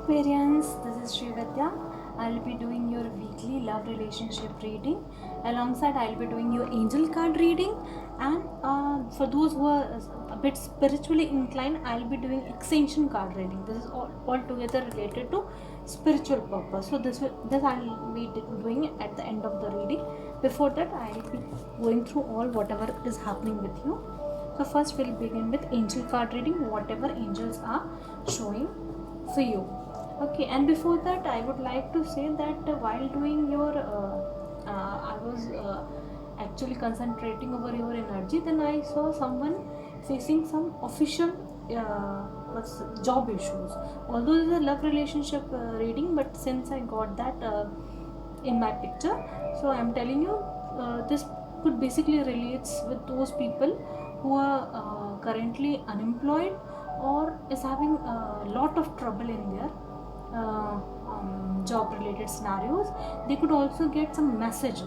Aquarians, this is Srividya. I'll be doing your weekly love relationship reading. Alongside, I'll be doing your angel card reading. And for those who are a bit spiritually inclined, I'll be doing extension card reading. This is all together related to spiritual purpose. So this I'll be doing at the end of the reading. Before that, I'll be going through all whatever is happening with you. So first, we'll begin with angel card reading. Whatever angels are showing for you. Okay, and before that I would like to say that while doing your I was actually concentrating over your energy, then I saw someone facing some official job issues. Although it's a love relationship reading, but since I got that in my picture, so I'm telling you this could basically relates with those people who are currently unemployed or is having a lot of trouble in their job related scenarios. They could also get some message,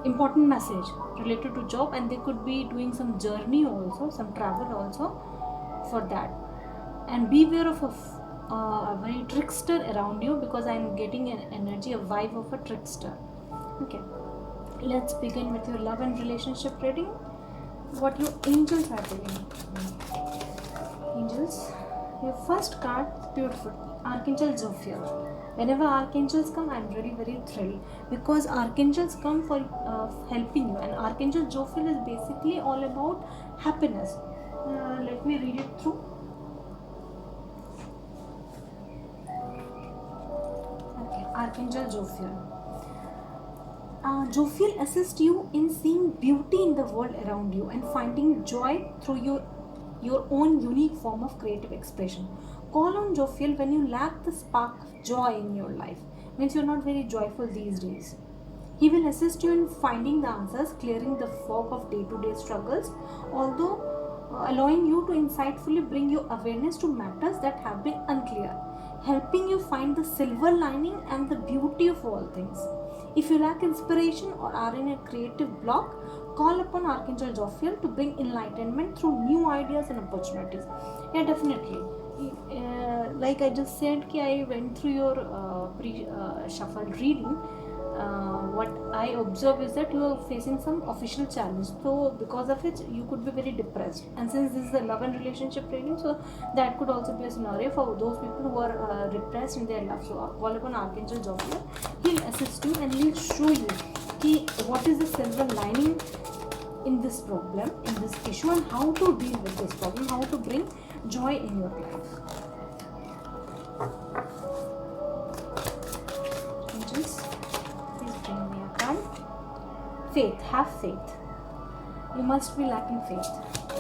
important message related to job, and they could be doing some journey also, some travel also for that. And beware of a very trickster around you, because I'm getting an energy, a vibe of a trickster. Okay, let's begin with your love and relationship reading. What your angels are doing. Angels, your first card, beautiful, Archangel Jophiel. Whenever archangels come, I'm very thrilled, because archangels come for helping you, and Archangel Jophiel is basically all about happiness. Let me read it through. Okay, Archangel Jophiel. Jophiel assists you in seeing beauty in the world around you and finding joy through your own unique form of creative expression. Call on Jophiel when you lack the spark of joy in your life. Means you're not very joyful these days. He will assist you in finding the answers, clearing the fog of day-to-day struggles, although allowing you to insightfully bring your awareness to matters that have been unclear, helping you find the silver lining and the beauty of all things. If you lack inspiration or are in a creative block, call upon Archangel Jophiel to bring enlightenment through new ideas and opportunities. Yeah, definitely. Like I just said, I went through your shuffled reading. What I observe is that you are facing some official challenge, so because of it you could be very depressed. And since this is a love and relationship reading, so that could also be a scenario for those people who are depressed in their love. So call upon Archangel Jophiel. He'll assist you and he'll show you what is the silver lining in this problem, in this issue, and how to deal with this problem, how to bring joy in your life. Angels, please bring me a card. Faith, have faith. You must be lacking faith.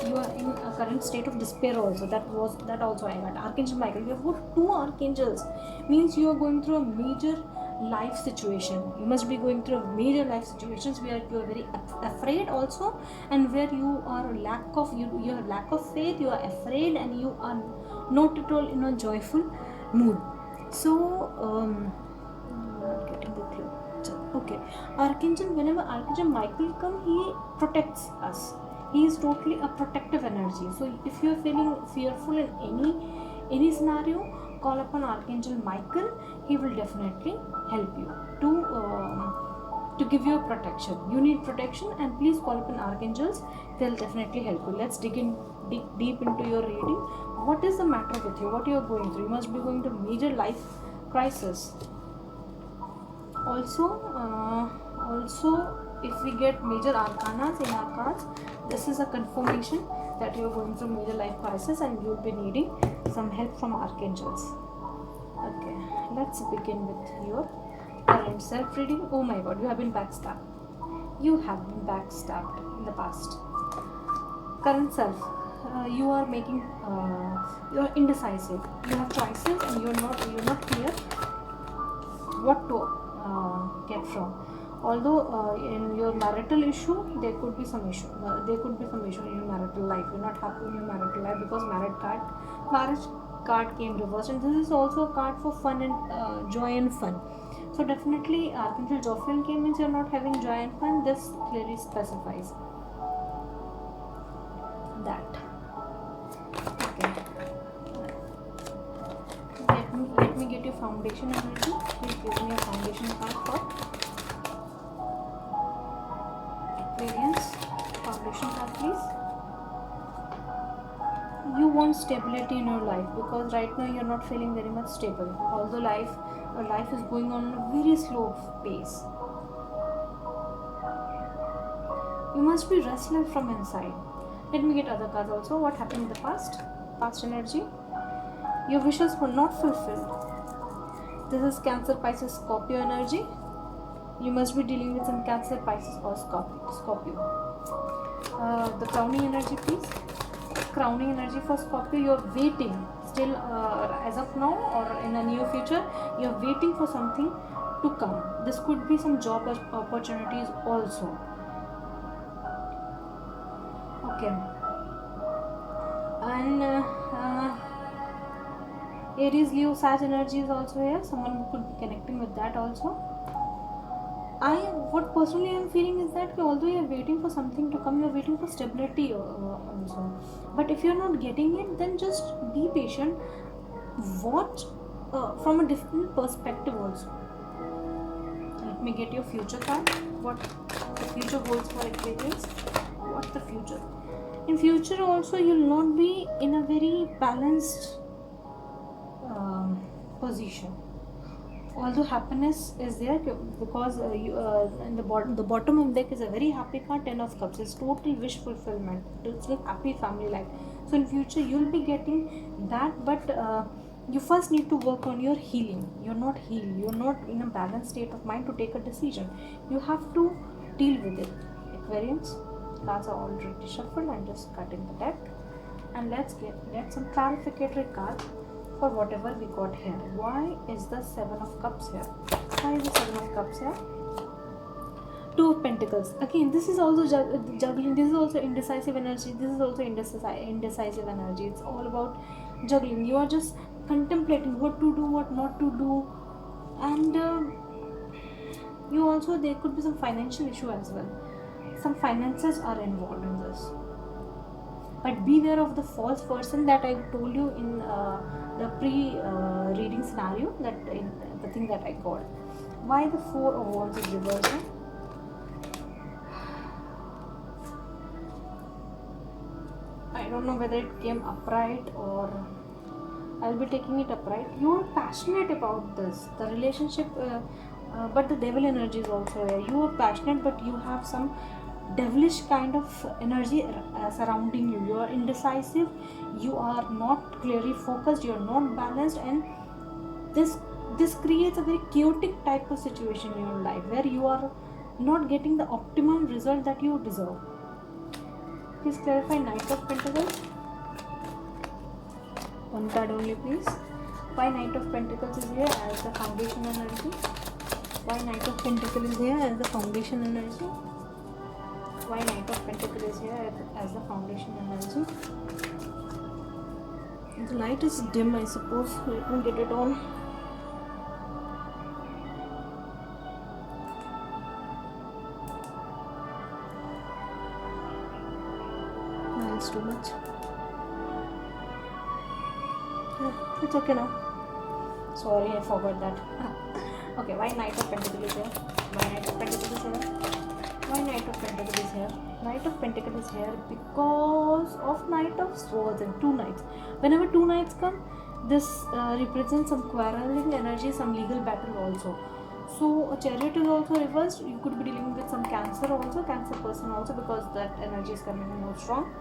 You are in a current state of despair also. That also I got. Archangel Michael. You have got two archangels. Means you are going through a major life situation. You must be going through a major life situations where you are very afraid also, and where you are you have lack of faith, you are afraid, and you are not at all in a joyful mood. So not getting the clue. Okay, Archangel, whenever Archangel Michael come, he protects us. He is totally a protective energy. So if you are feeling fearful in any scenario, call upon Archangel Michael. He will definitely help you to give you a protection. You need protection, and please call upon archangels. They'll definitely help you. Let's dig deep into your reading. What is the matter with you? What you are going through? You must be going through major life crisis. Also, if we get major arcanas in our cards, this is a confirmation that you are going through major life crisis and you will be needing some help from archangels. Okay, let's begin with your current self reading. Oh my god, you have been backstabbed. You have been backstabbed in the past. Current self, you are making, you are indecisive. You have choices and you're not clear what to get from. Although in your marital issue, there could be some issue. There could be some issue in your marital life. You're not happy in your marital life because marriage card came reversed, and this is also a card for fun and joy and fun. So definitely Archangel Jophiel came, means you're not having joy and fun. This clearly specifies that. Okay. me get your foundation energy. Please give me your foundation card for Aquarians. Foundation card, please. You want stability in your life because right now you're not feeling very much stable. Although life is going on a very slow pace. You must be restless from inside. Let me get other cards also. What happened in the past? Past energy. Your wishes were not fulfilled. This is Cancer, Pisces, Scorpio energy. You must be dealing with some Cancer, Pisces or Scorpio. The crowning energy, please. Crowning energy for Scorpio. You're waiting still as of now or in the near future. You're waiting for something to come. This could be some job opportunities also. Okay. And Aries, Leo, Sag energy is also here. Someone could be connecting with that also. What personally I am feeling is that although you are waiting for something to come, you are waiting for stability also. But if you are not getting it, then just be patient. Watch from a different perspective also. Let me get your future card. What the future holds for Aquarians. What's the future? In future also, you will not be in a very balanced position. Although happiness is there because in the bottom of the deck is a very happy card, 10 of cups. It's total wish fulfillment. It's like happy family life. So in future you'll be getting that, but you first need to work on your healing. You're not healed. You're not in a balanced state of mind to take a decision. You have to deal with it. Aquarians, cards are already shuffled. I'm just cutting the deck, and let's get some clarificatory cards for whatever we got here. Why is the 7 of cups here? Why is the 7 of cups here? 2 of pentacles. Again, this is also juggling. This is also indecisive energy. This is also indecisive energy. It's all about juggling. You are just contemplating what to do, what not to do, and you also, there could be some financial issue as well. Some finances are involved in this. But beware of the false person that I told you in the pre-reading scenario, that the thing that I got. Why the 4 of Wands is reversed? I don't know whether it came upright or I'll be taking it upright. You are passionate about this, the relationship, but the devil energy is also here. You are passionate, but you have some devilish kind of energy surrounding you. You are indecisive, you are not clearly focused, you are not balanced, and this creates a very chaotic type of situation in your life where you are not getting the optimum result that you deserve. Please clarify Knight of Pentacles. One card only, please. Why Knight of Pentacles is here as the foundation energy? Why Knight of Pentacles is here as the foundation energy? Why Knight of Pentacles is here as the foundation energy? The light is dim, I suppose. Let me get it on. No, it's too much. Yeah, it's okay now. Sorry, I forgot that. Okay, why Knight of Pentacles is here? Why Knight of Pentacles is here? Why Knight of Pentacles is here? Knight of Pentacles is here because of Knight of Swords and 2 knights. Whenever 2 knights come, this represents some quarreling energy, some legal battle also. So a Chariot is also reversed. You could be dealing with some Cancer also, Cancer person also, because that energy is coming more strong.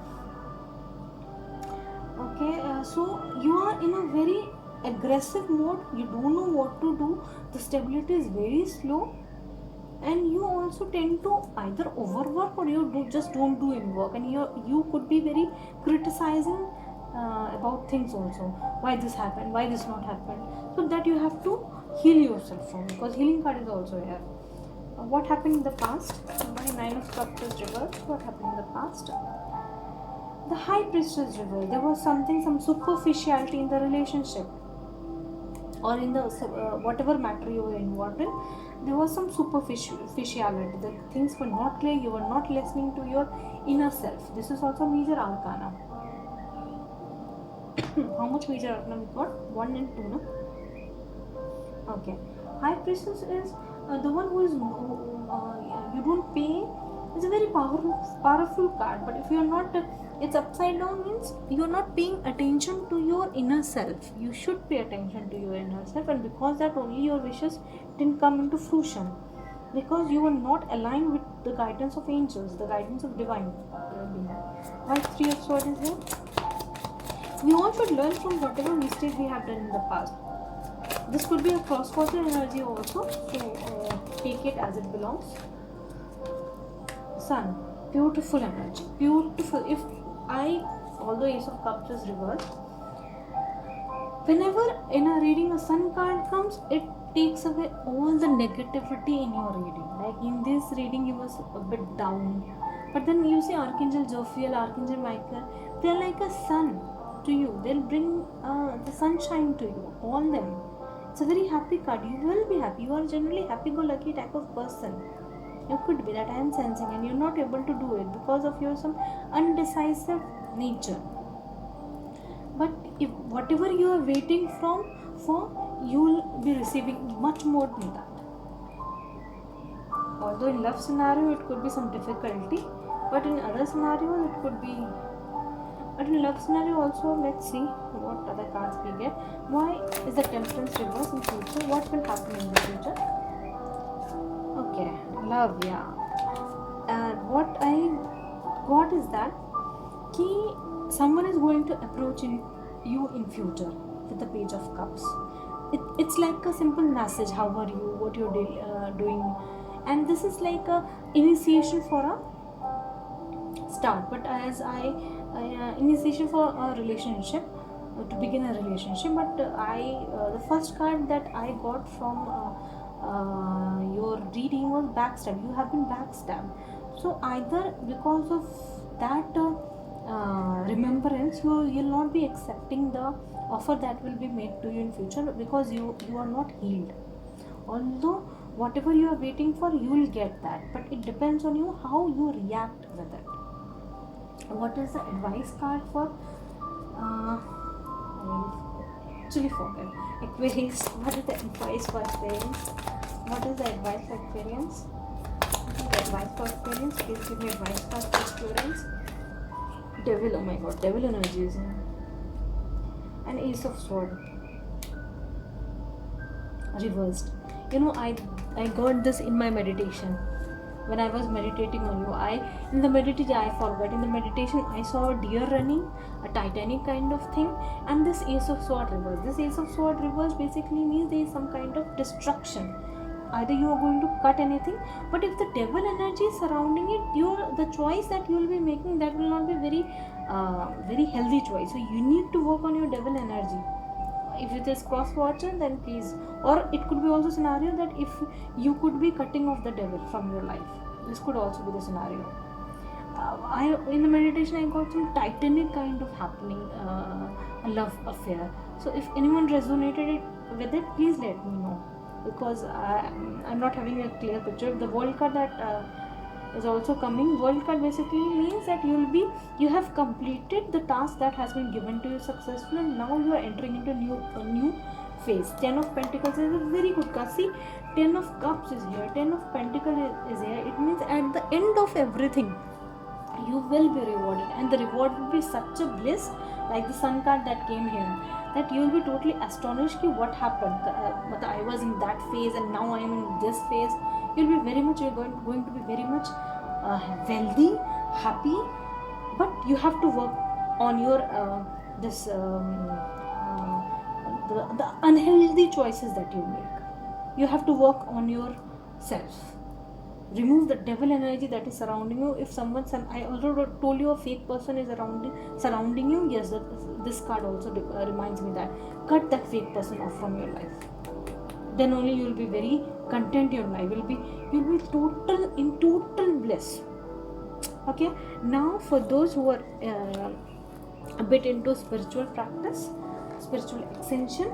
Okay, so you are in a very aggressive mode. You don't know what to do. The stability is very slow. And you also tend to either overwork or you just don't do any work, and you could be very criticizing about things also. Why this happened? Why this not happened? So that you have to heal yourself from, because healing card is also here. What happened in the past? Why 9 of Cups is reversed? What happened in the past? The High Priestess reversed. There was some superficiality in the relationship, or in the whatever matter you were involved in. There was some superficiality. The things were not clear. You were not listening to your inner self. This is also major arcana. How much major arcana we got? 1 and 2, no? Okay. High priestess is the one who is you don't pay. It's a very powerful card. But if you are not, it's upside down means you are not paying attention to your inner self. You should pay attention to your inner self, and because that only your wishes didn't come into fruition, because you were not aligned with the guidance of angels, the guidance of divine being. Why three of swords is here? We all should learn from whatever mistake we have done in the past. This could be a cross-water energy also, so take it as it belongs. Sun, beautiful energy, beautiful. Although Ace of Cups is reversed, whenever in a reading a Sun card comes, it takes away all the negativity in your reading. Like in this reading, you was a bit down, but then you see Archangel Jophiel, Archangel Michael, they're like a sun to you. They'll bring the sunshine to you, all them. It's a very happy card. You will be happy. You are generally happy-go-lucky type of person. You could be that I am sensing, and you're not able to do it because of your some undecisive nature. But if whatever you are waiting for, you will be receiving much more than that. Although in love scenario it could be some difficulty, but in other scenarios it could be. But in love scenario also, let's see what other cards we get. Why is the Temperance reverse in future? What will happen in the future? Okay, love, yeah. And what I got is that someone is going to approach you in future with the Page of Cups. It's like a simple message. How are you? What you're doing? And this is like a initiation for a start. But as initiation for a relationship, to begin a relationship. But the first card that I got from your reading was backstab. You have been backstabbed. So either because of that remembrance, you'll not be accepting the offer that will be made to you in future, because you are not healed. Although whatever you are waiting for, you will get that, but it depends on you how you react with it. What is the advice card for actually forget Aquarius? What is the advice for Aquarians? What is the advice for Aquarians? What is the advice for Aquarians? Please give me advice for Aquarians. Devil, oh my god, devil energy is here. An Ace of Sword reversed. I got this in my meditation. When I was meditating on you, in the meditation I forgot. In the meditation I saw a deer running, a Titanic kind of thing, and this Ace of Sword reverse. This Ace of Sword reverse basically means there is some kind of destruction. Either you are going to cut anything, but if the devil energy is surrounding it, the choice that you will be making, that will not be very healthy choice. So you need to work on your devil energy. If it is cross watcher, then please, or it could be also scenario that if you could be cutting off the devil from your life, this could also be the scenario. In the meditation I got some Titanic kind of happening, a love affair. So if anyone resonated with it, please let me know, because I'm not having a clear picture. The world card that is also coming. World card basically means that you have completed the task that has been given to you successfully, and now you are entering into a new phase. 10 of Pentacles is a very good card. See, 10 of Cups is here, 10 of Pentacles is here. It means at the end of everything you will be rewarded, and the reward will be such a bliss, like the Sun card that came here, that you will be totally astonished what happened. I was in that phase and now I am in this phase. You're going to be very much wealthy, happy, but you have to work on your the unhealthy choices that you make. You have to work on yourself. Remove the devil energy that is surrounding you. If I also told you a fake person is surrounding you, yes, this card also reminds me that. Cut that fake person off from your life. Then only you will be very content in your life. You'll be in total bliss. Okay, now for those who are a bit into spiritual practice, spiritual ascension,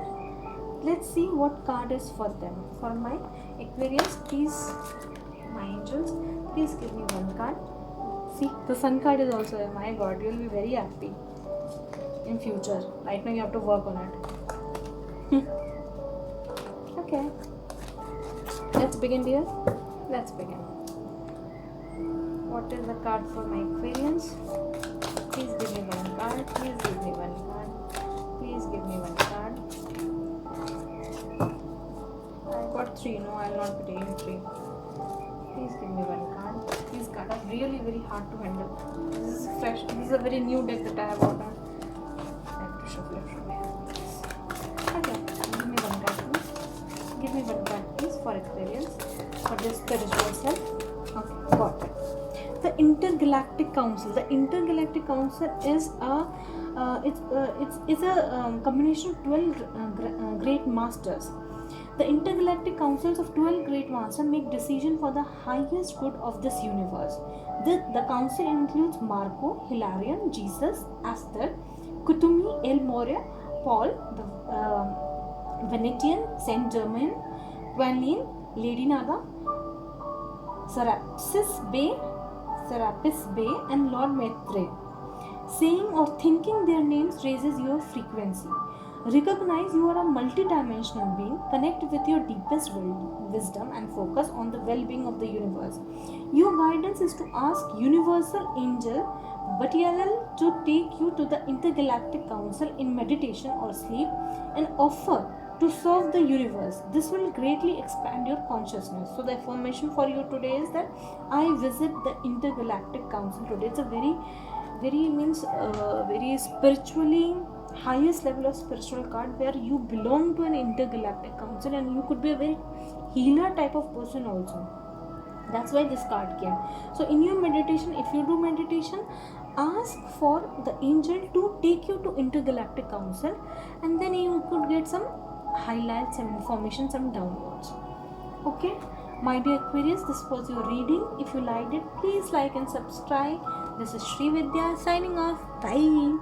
let's see what card is for them. For my Aquarius, please, my angels, please give me one card. See, the Sun card is also there. My god, you'll be very happy in future. Right now you have to work on it. Okay, let's begin, dear. Let's begin. What is the card for my Aquarians? Please give me one card. Please give me one card. Please give me one card. I got 3. No, I'll not be taking 3. Please give me one card. These cards are really very hard to handle. This is fresh. This is a very new deck that I have ordered. I have to shuffle it from here. Okay, give me one card, please. Give me one card, please, for Aquarians, for this spiritual self. Okay, got it. The Intergalactic Council. The Intergalactic Council is a combination of 12 great masters. The intergalactic councils of 12 great masters make decisions for the highest good of this universe. The council includes Marco, Hilarion, Jesus, Aster, Kutumi, El Moria, Paul, the Venetian, Saint Germain, Quenlin, Lady Nada, Serapis Bey, and Lord Maitre. Saying or thinking their names raises your frequency. Recognize you are a multidimensional being. Connect with your deepest wisdom and focus on the well-being of the universe. Your guidance is to ask Universal Angel Batialal to take you to the Intergalactic Council in meditation or sleep and offer to serve the universe. This will greatly expand your consciousness. So the affirmation for you today is that I visit the Intergalactic Council today. It's a very spiritually highest level of spiritual card, where you belong to an intergalactic council and you could be a very healer type of person also. That's why this card came. So in your meditation, if you do meditation, ask for the angel to take you to Intergalactic Council, and then you could get some highlights, some information, some downloads. Okay, my dear Aquarius, this was your reading. If you liked it, please like and subscribe. This is Sri Vidya signing off. Bye.